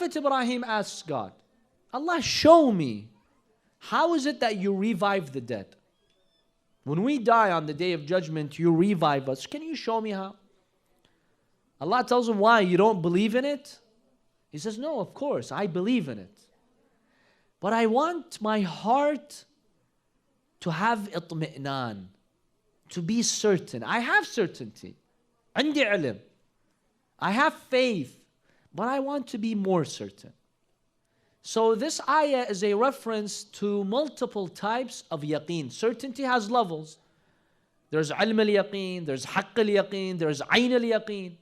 Prophet Ibrahim asks God, Allah, show me, how is it that you revive the dead? When we die on the day of judgment, you revive us. Can you show me how? Allah tells him, why? You don't believe in it? He says, no, of course, I believe in it. But I want my heart to have itmi'nan, to be certain. I have certainty. عندي علم. I have faith, but I want to be more certain. So this ayah is a reference to multiple types of yaqeen. Certainty has levels. There's ilm al-yaqeen, there's haqq al-yaqeen, there's ayn al-yaqeen.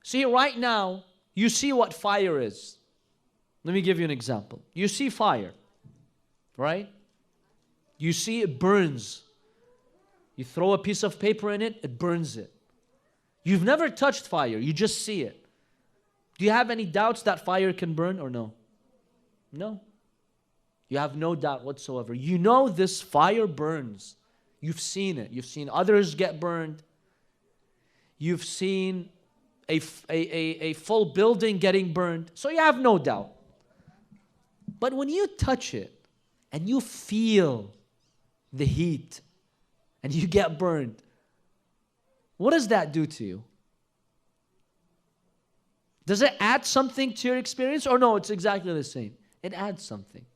See, right now, you see what fire is. Let me give you an example. You see fire, right? You see it burns. You throw a piece of paper in it, it burns it. You've never touched fire, you just see it. Do you have any doubts that fire can burn or no? No. You have no doubt whatsoever. You know this fire burns. You've seen it. You've seen others get burned. You've seen a full building getting burned. So you have no doubt. But when you touch it and you feel the heat and you get burned, what does that do to you? Does it add something to your experience? Or no, it's exactly the same. It adds something.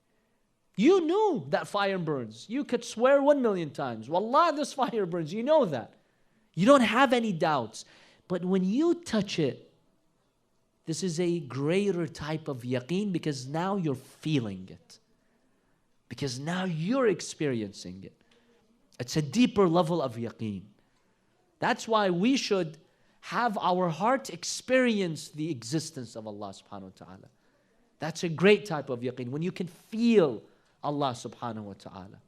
You knew that fire burns. You could swear 1,000,000 times, Wallah, this fire burns. You know that. You don't have any doubts. But when you touch it, this is a greater type of yaqeen because now you're feeling it. Because now you're experiencing it. It's a deeper level of yaqeen. That's why we should have our heart experience the existence of Allah subhanahu wa ta'ala. That's a great type of yaqeen, when you can feel Allah subhanahu wa ta'ala.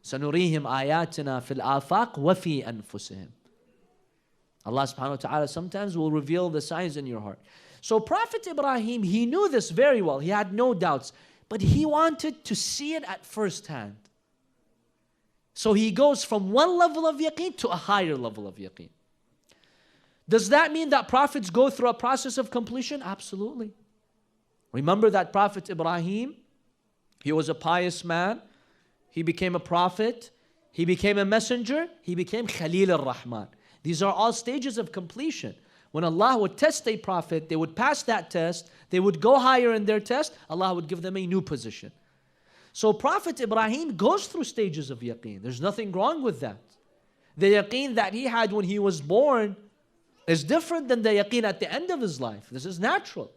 سَنُرِيهِمْ آيَاتِنَا فِي الْآفَاقِ وَفِي أَنفُسِهِمْ. Allah subhanahu wa ta'ala sometimes will reveal the signs in your heart. So Prophet Ibrahim, he knew this very well. He had no doubts. But he wanted to see it at first hand. So he goes from one level of yaqeen to a higher level of yaqeen. Does that mean that prophets go through a process of completion? Absolutely. Remember that Prophet Ibrahim, he was a pious man. He became a prophet. He became a messenger. He became Khalil ar-Rahman. These are all stages of completion. When Allah would test a prophet, they would pass that test. They would go higher in their test. Allah would give them a new position. So Prophet Ibrahim goes through stages of yaqeen. There's nothing wrong with that. The yaqeen that he had when he was born is different than the yaqeen at the end of his life. This is natural.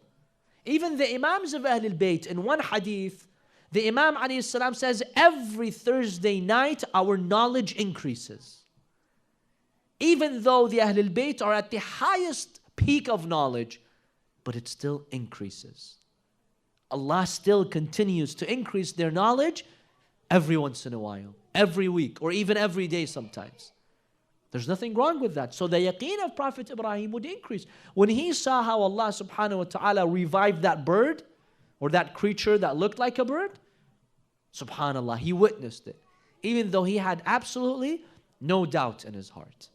Even the Imams of Ahlul Bayt, in one hadith, the Imam alayhi salam says, every Thursday night our knowledge increases. Even though the Ahlul Bayt are at the highest peak of knowledge, but it still increases. Allah still continues to increase their knowledge every once in a while, every week, or even every day sometimes. There's nothing wrong with that. So the yaqeen of Prophet Ibrahim would increase. When he saw how Allah subhanahu wa ta'ala revived that bird, or that creature that looked like a bird, subhanallah, he witnessed it. Even though he had absolutely no doubt in his heart.